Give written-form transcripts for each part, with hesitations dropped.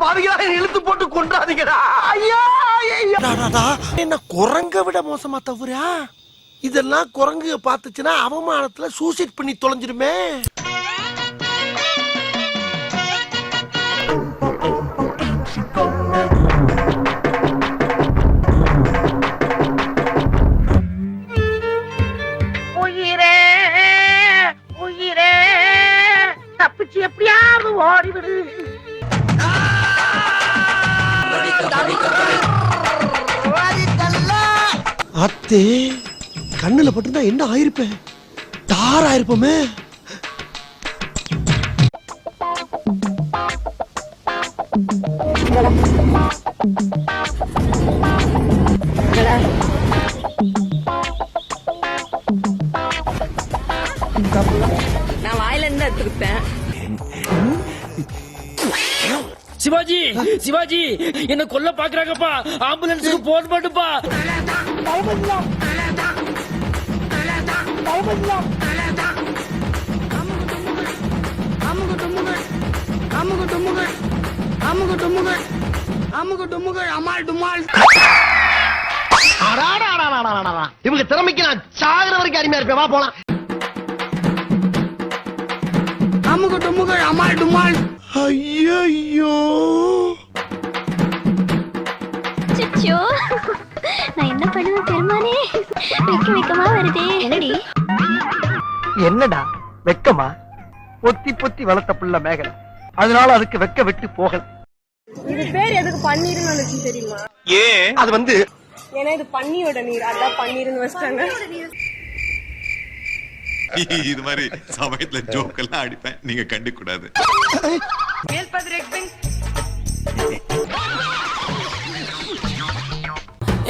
பாவிகளா இழுத்து போட்டு கொண்டாதீங்கடா. ஐயா என்ன குரங்க விட மோசமா தவறா? இதெல்லாம் குரங்கு பாத்துச்சுன்னா அவமானத்துல சூசைட் பண்ணி தொலைஞ்சிடுமே. தப்பிச்சு எப்படியாவது ஓடிவிடு. அத்தே கண்ணுல பட்டிருந்தா என்ன ஆயிருப்பேன்? தார் ஆயிருப்போமே. நான் வாயில இருந்து எடுத்துக்கிட்டேன். சிவாஜி சிவாஜி என்ன கொல்ல பாக்குறாங்கப்பா. ஆம்புலன்ஸுக்கு போன் பண்ணுப்பா. இவங்க திறமைக்கு நான் சாகுற வரைக்கும் அருமையா இருப்பேன். வா போலாம். ஐயோ நான் என்ன பண்ணுவேன் பெருமானே? வெக்கமா வருதே. என்னடி என்னடா வெக்கமா? பொத்தி பொத்தி வளர்த்த புள்ள மேகலை, அதனால அதுக்கு வெக்க விட்டு போகல. இது பேர் எதுக்கு பன்னீர்னு வந்துச்சு தெரியுமா? ஏன் அது வந்து ஏன்னா இது பன்னியோட நீர், அதான் பன்னீர்னு வச்சிட்டாங்க. இது மாதிரி சமயத்துல ஜோக் எல்லாம் அடிப்பேன், நீங்க கண்டுக்க கூடாது.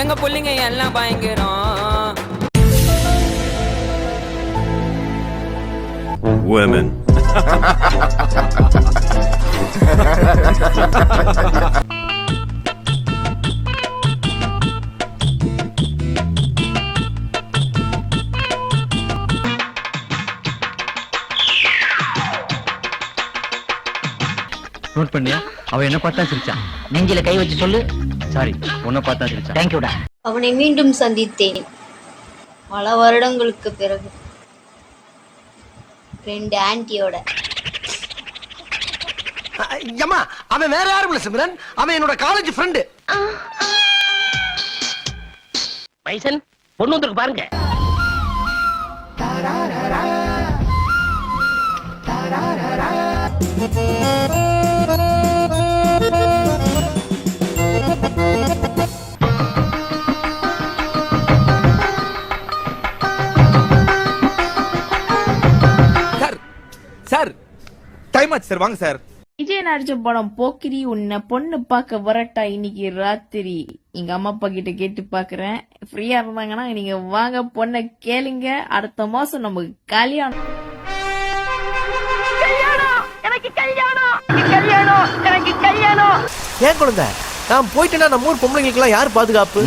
எங்க புள்ளிங்க எல்லாம் பயங்கரம். Women. நோட் பண்ணியா? அவ என்ன பார்த்தா சிரிச்சான். நெஞ்சில கை வச்சு சொல்லு. சாரி, உன்னை பார்த்தா சிரிச்சான். தேங்க்யூடா. அவனை மீண்டும் சந்தித்தேன் பல வருடங்களுக்கு பிறகு, 2 ஆன்ட்டியோட. அம்மா அவன் வேற யாரும் இல்ல சிம்ரன், அவன் என்னோட காலேஜ் ஃப்ரெண்டு. பைசன் பொண்ணு வந்துருக்கு பாருங்க. சார் டைம் ஆச்சு சார், வாங்க சார். விஜய் நடிச்ச படம் போக்கிரி உன்னை பொண்ணு பார்க்க வரட்டா இன்னைக்கு ராத்திரி. எங்க அம்மா அப்பா கிட்ட கேட்டு பாக்குறேன். ஃப்ரீயா இருந்தாங்கன்னா நீங்க வாங்க, பொண்ணை கேளுங்க. அடுத்த மாசம் நமக்கு கல்யாணம். ஏன் குழந்தை, நான் போயிட்டேன்னா நம்ம ஊர் பொம்பளைங்களுக்கு எல்லாம் யார் பாதுகாப்பு?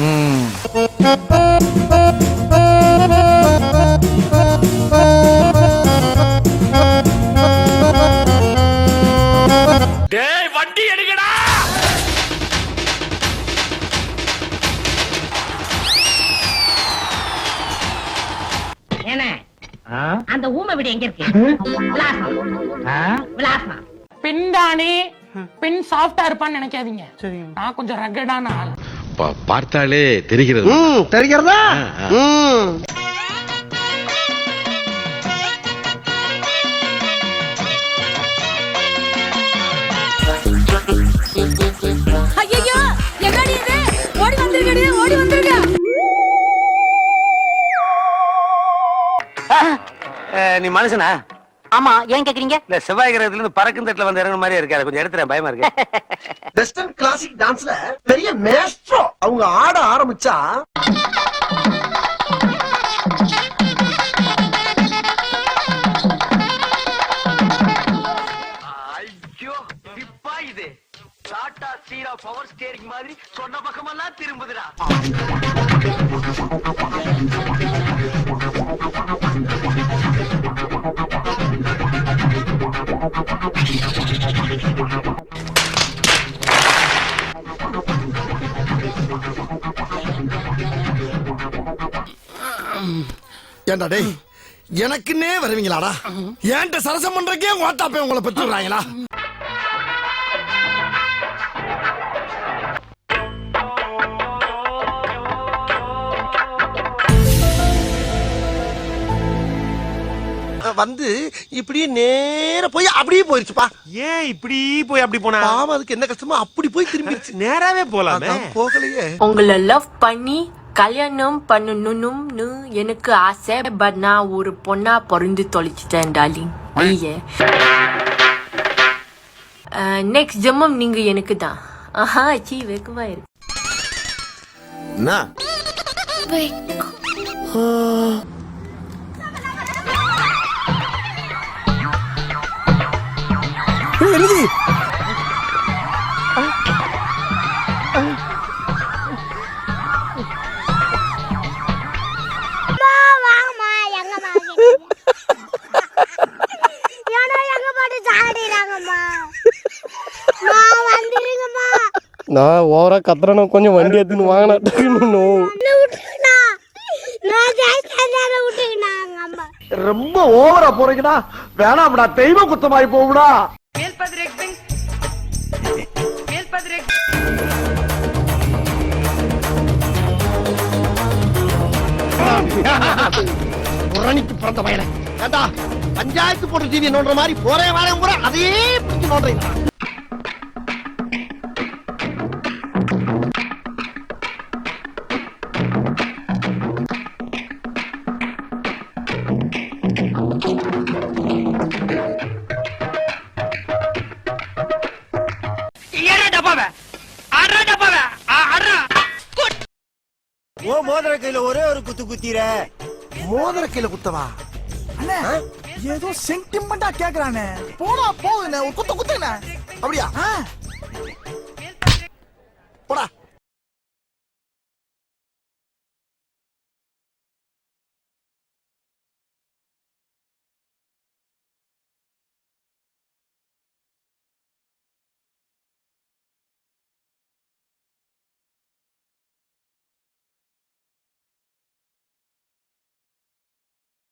டேய் வண்டி எடுங்கடா. என்ன அந்த ஊமை வீடு எங்க இருக்கு? விலாசம் பின்தானே பின் சாஃப்டா இருப்பான்னு நினைக்காதீங்க. நான் கொஞ்சம் ரகடான ஆள். பார்த்தாலே தெரிகிறது. தெரிகிறதா? ஐயோ எங்கடி இது? ஓடி வந்துருங்கடி, ஓடி வந்துருங்க. நீ மனுஷனா? ஆமா, ஏன் கேக்குறீங்க? இல்ல, செவ்வாய் கிரகத்துல இருந்து பறக்கும் தட்டுல வந்து இறங்குற மாதிரி இருக்காரு. கொஞ்சம் எடுத்துறேன், பயமா இருக்கு. வெஸ்டர்ன் கிளாசிக் டான்ஸ்ல பெரிய மேஸ்ட்ரோ அவங்க ஆட ஆரம்பிச்சா ஐயோ இப்பா இது டாடா சீரா பவர் ஸ்டீரிங் மாதிரி சொன்ன பக்கமெல்லாம் திரும்புதுடா. ஏண்டா டேய் எனக்குன்னே வருவீங்களாடா ஏன்ட்ட சரசம் பண்றக்கே ஓட்டாப்பே உங்களை பெற்று விடுறாங்களா? வந்து இப்படியே நேர போய் அப்படியே போயிருச்சுப்பா. ஏன் இப்படி போய் அப்படி போனா? பாவம் அதுக்கு என்ன கஷ்டமோ அப்படி போய் திரும்பிடுச்சு. நேராவே போலாமே. அதான் போகலையே. உங்களை லவ் பண்ணி கல்யாணம் பண்ணணும்னு எனக்கு ஆசை. பட் நான் ஒரு பொண்ணா பிறந்து தொலைச்சிட்டேன் டார்லிங். ஐயே நெக்ஸ்ட் ஜென்மம் நீங்க எனக்கு தான். ஆஹா சி வெக்கமா இருக்கு. என்ன எழுதி நான் ஓவரா கத்துறேன். கொஞ்சம் வண்டி எடுத்துன்னு வாங்கினேன். ரொம்ப ஓவரா போறீங்கடா. வேணாம்டா தெய்வ குத்தமாயி போகுடா. புரணிக்கு பிறந்த வயல ஏண்டா பஞ்சாயத்து போட்டு டிவி நோண்டுற மாதிரி போறேன் வரேன் கூட அதையே பிடிச்சு நோண்டுறீங்க. ஓ மோதிர கையில ஒரே ஒரு குத்து குத்திர. மோதிர கையில குத்தவா? ஏதோ சென்டிமெண்டா கேக்குறானே. போடா போகுதுண்ணே, ஒரு குத்து குத்துண்ணே. அப்படியா?